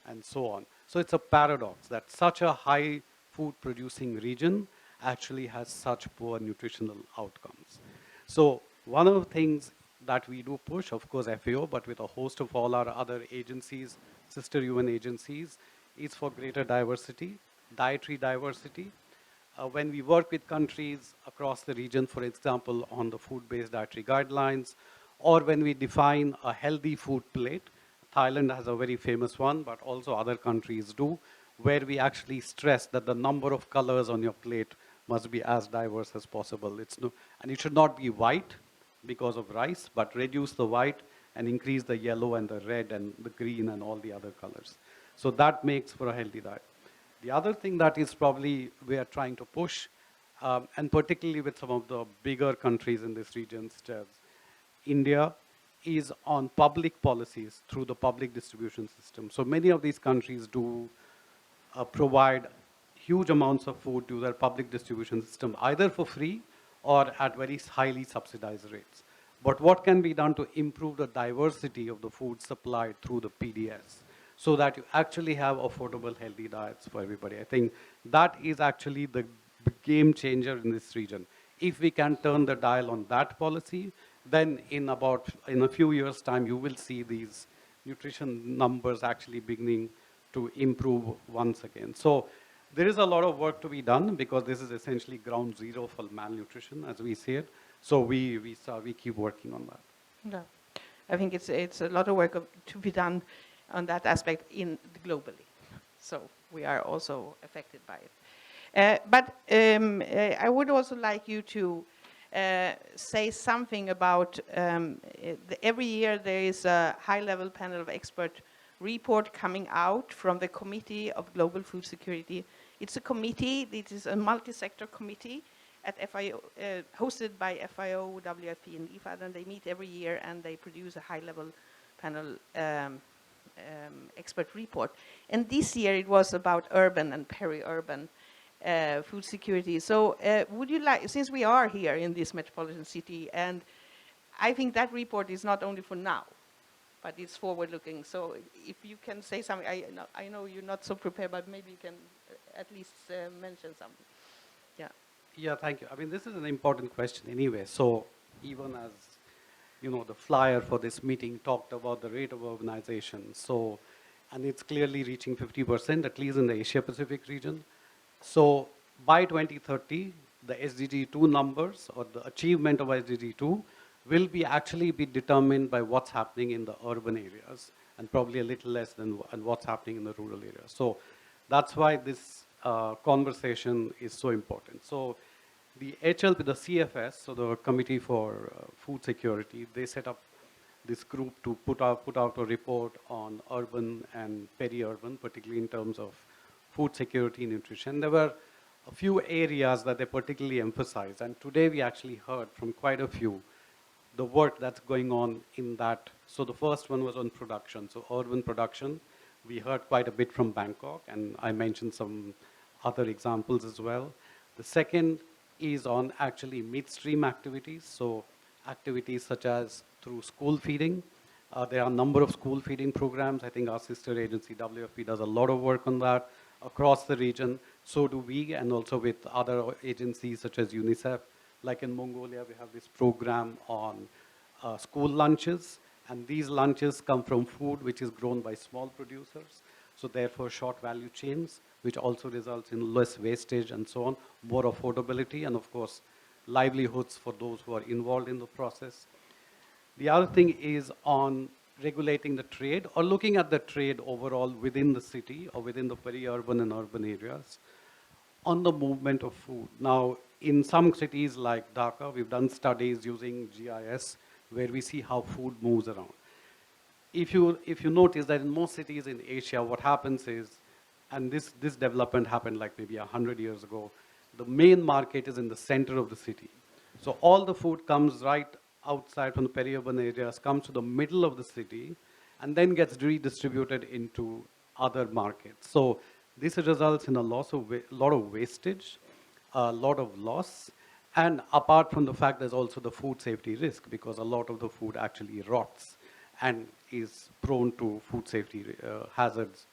and so on. So it's a paradox that such a high food producing region actually has such poor nutritional outcomes. So one of the things that we do push, of course FAO, but with a host of all our other agencies, sister UN agencies, is for greater diversity, dietary diversity. When we work with countries across the region, for example, on the food-based dietary guidelines, or when we define a healthy food plate, Thailand has a very famous one, but also other countries do, where we actually stress that the number of colors on your plate must be as diverse as possible. And it should not be white because of rice, but reduce the white and increase the yellow and the red and the green and all the other colors. So that makes for a healthy diet. The other thing that is probably we are trying to push, and particularly with some of the bigger countries in this region, such as India, is on public policies through the public distribution system. So many of these countries do provide huge amounts of food to their public distribution system, either for free or at very highly subsidized rates. But what can be done to improve the diversity of the food supplied through the PDS so that you actually have affordable, healthy diets for everybody? I think that is actually the game changer in this region. If we can turn the dial on that policy, then in a few years' time, you will see these nutrition numbers actually beginning to improve once again. So there is a lot of work to be done because this is essentially ground zero for malnutrition, as we see it. So we keep working on that. Yeah. I think it's a lot of work to be done on that aspect globally. So we are also affected by it. But I would also like you to say something about every year there is a high-level panel of expert report coming out from the Committee of Global Food Security. It's a committee, it is a multi-sector committee at FIO, hosted by FIO, WFP, and IFAD, and they meet every year and they produce a high-level panel expert report. And this year it was about urban and peri-urban food security. So would you like, since we are here in this metropolitan city, and I think that report is not only for now, but it's forward-looking. So if you can say something, I know you're not so prepared, but maybe you can at least mention something. Yeah. Yeah, thank you. I mean, this is an important question anyway. So even as, you know, the flyer for this meeting talked about the rate of urbanization. So, and it's clearly reaching 50%, at least in the Asia-Pacific region. So by 2030, the SDG 2 numbers or the achievement of SDG 2 will actually be determined by what's happening in the urban areas and probably a little less than what's happening in the rural areas. So that's why this conversation is so important. So the HLP, the CFS, so the Committee for Food Security, they set up this group to put out a report on urban and peri-urban, particularly in terms of food security and nutrition. There were a few areas that they particularly emphasized, and today we actually heard from quite a few the work that's going on in that. So the first one was on production, so urban production. We heard quite a bit from Bangkok, and I mentioned some other examples as well. The second is on actually midstream activities, so activities such as through school feeding. There are a number of school feeding programs. I think our sister agency, WFP, does a lot of work on that across the region. So do we, and also with other agencies such as UNICEF. Like in Mongolia, we have this program on school lunches, and these lunches come from food which is grown by small producers, so therefore short value chains, which also results in less wastage and so on, more affordability, and of course, livelihoods for those who are involved in the process. The other thing is on regulating the trade or looking at the trade overall within the city or within the peri-urban and urban areas on the movement of food. Now, in some cities like Dhaka, we've done studies using GIS where we see how food moves around. If you notice that in most cities in Asia, what happens is, and this development happened like maybe 100 years ago, the main market is in the center of the city. So all the food comes right outside from the peri-urban areas, comes to the middle of the city, and then gets redistributed into other markets. So this results in a lot of wastage, a lot of loss, and apart from the fact there's also the food safety risk because a lot of the food actually rots and is prone to food safety hazards,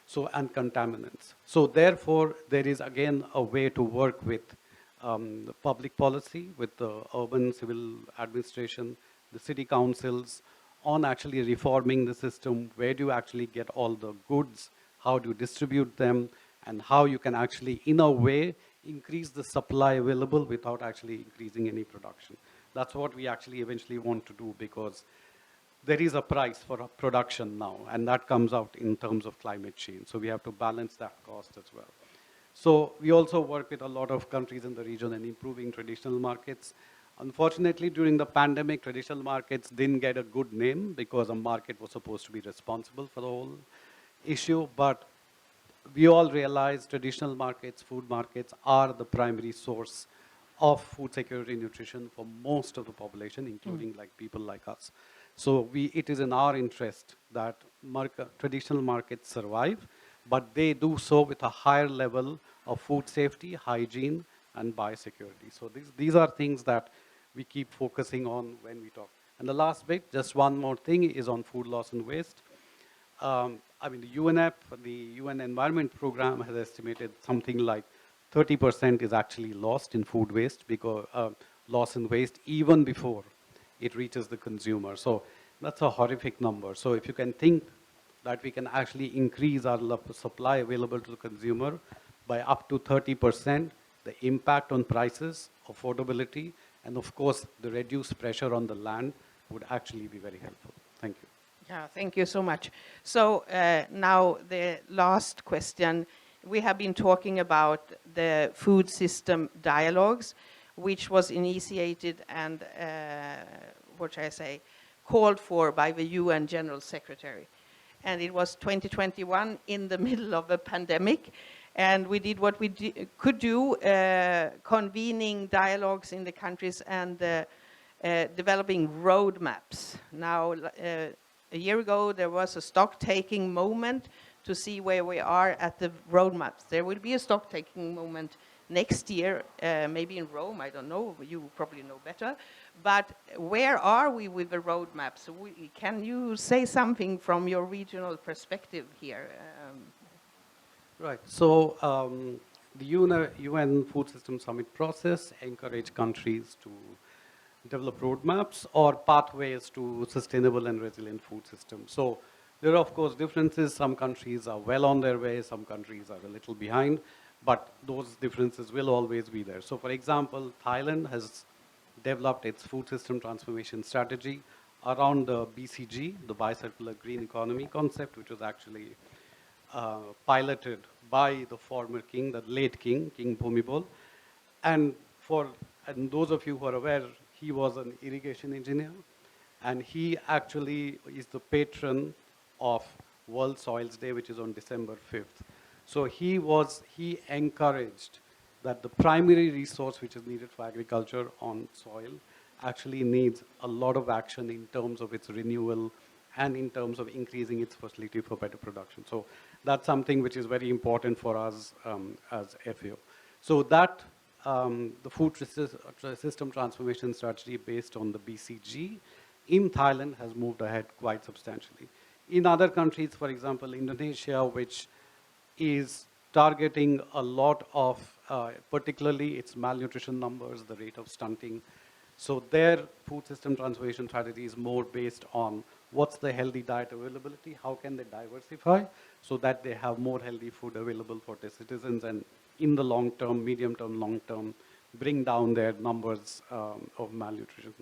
so and contaminants. So therefore, there is again a way to work with the public policy, with the urban civil administration, the city councils, on actually reforming the system. Where do you actually get all the goods? How do you distribute them? And how you can actually, in a way, increase the supply available without actually increasing any production. That's what we actually eventually want to do, because there is a price for a production now, and that comes out in terms of climate change. So we have to balance that cost as well. So we also work with a lot of countries in the region in improving traditional markets. Unfortunately, during the pandemic, traditional markets didn't get a good name because a market was supposed to be responsible for the whole issue. But we all realize traditional markets, food markets, are the primary source of food security and nutrition for most of the population, including like people like us. So it is in our interest that traditional markets survive, but they do so with a higher level of food safety, hygiene, and biosecurity. So these are things that we keep focusing on when we talk. And the last bit, just one more thing, is on food loss and waste. I mean, the UNEP, the UN Environment Program, has estimated something like 30% is actually lost in food waste, because loss and waste even before it reaches the consumer. So that's a horrific number. So if you can think that we can actually increase our supply available to the consumer by up to 30%, the impact on prices, affordability, and of course, the reduced pressure on the land would actually be very helpful. Thank you. Yeah, thank you so much. So now the last question. We have been talking about the food system dialogues, which was initiated and, what shall I say, called for by the UN General Secretary. And it was 2021 in the middle of a pandemic. And we did what we could do, convening dialogues in the countries and developing roadmaps. Now, a year ago, there was a stock-taking moment to see where we are at the roadmaps. There will be a stock-taking moment next year, maybe in Rome, I don't know, you probably know better. But where are we with the roadmaps? Can you say something from your regional perspective here? Right. So the UN Food System Summit process encouraged countries to develop roadmaps or pathways to sustainable and resilient food systems. So there are, of course, differences. Some countries are well on their way, some countries are a little behind, but those differences will always be there. So for example, Thailand has developed its food system transformation strategy around the BCG, the Bicircular Green Economy concept, which was actually piloted by the former king, the late king, King Bhumibol. And those of you who are aware, he was an irrigation engineer, and he actually is the patron of World Soils Day, which is on December 5th. So he encouraged that the primary resource which is needed for agriculture on soil actually needs a lot of action in terms of its renewal and in terms of increasing its facility for better production. So that's something which is very important for us as FAO. So that the system transformation strategy based on the BCG in Thailand has moved ahead quite substantially. In other countries, for example, Indonesia, which is targeting a lot of, particularly its malnutrition numbers, the rate of stunting. So their food system transformation strategy is more based on what's the healthy diet availability, how can they diversify so that they have more healthy food available for their citizens, and in the long term, medium term, long term, bring down their numbers of malnutrition.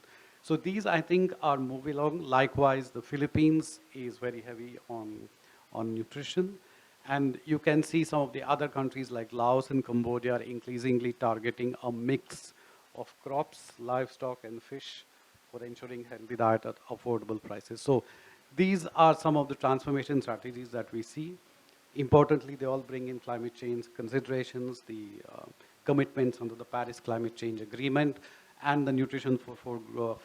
So these, I think, are moving along. Likewise, the Philippines is very heavy on nutrition. And you can see some of the other countries like Laos and Cambodia are increasingly targeting a mix of crops, livestock, and fish for ensuring healthy diet at affordable prices. So these are some of the transformation strategies that we see. Importantly, they all bring in climate change considerations, the commitments under the Paris Climate Change Agreement, and the Nutrition for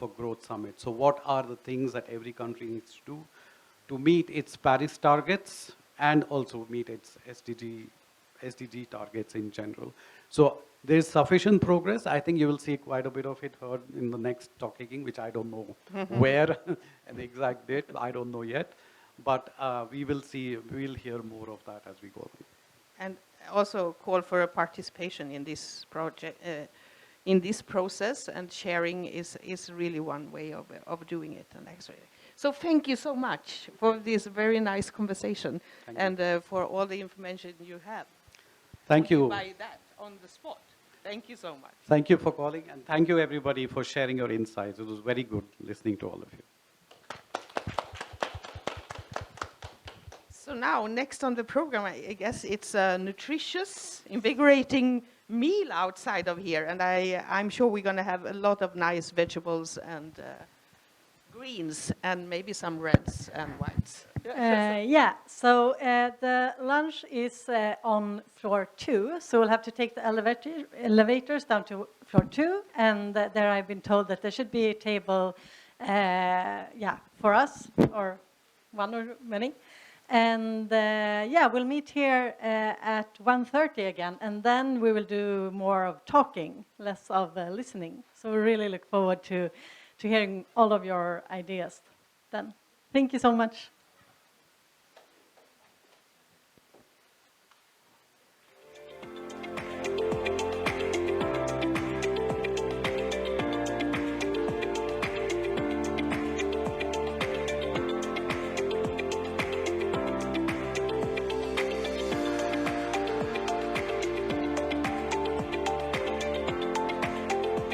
Growth Summit. So what are the things that every country needs to do to meet its Paris targets and also meet its SDG targets in general? So there's sufficient progress. I think you will see quite a bit of it heard in the next talking, which I don't know where and the exact date, I don't know yet. But we will see, we'll hear more of that as we go on. And also call for a participation in this project, in this process, and sharing is really one way of doing it. And actually, so thank you so much for this very nice conversation and for all the information you have. Thank you. By that on the spot. Thank you so much. Thank you for calling, and thank you everybody for sharing your insights. It was very good listening to all of you. So now, next on the program, I guess it's a nutritious, invigorating meal outside of here. And I'm sure we're going to have a lot of nice vegetables and greens and maybe some reds and whites. Yeah, so the lunch is on floor 2, so we'll have to take the elevators down to floor 2, and there I've been told that there should be a table, yeah, for us, or one or many. And yeah, we'll meet here at 1:30 again, and then we will do more of talking, less of listening. So we really look forward to hearing all of your ideas then. Thank you so much.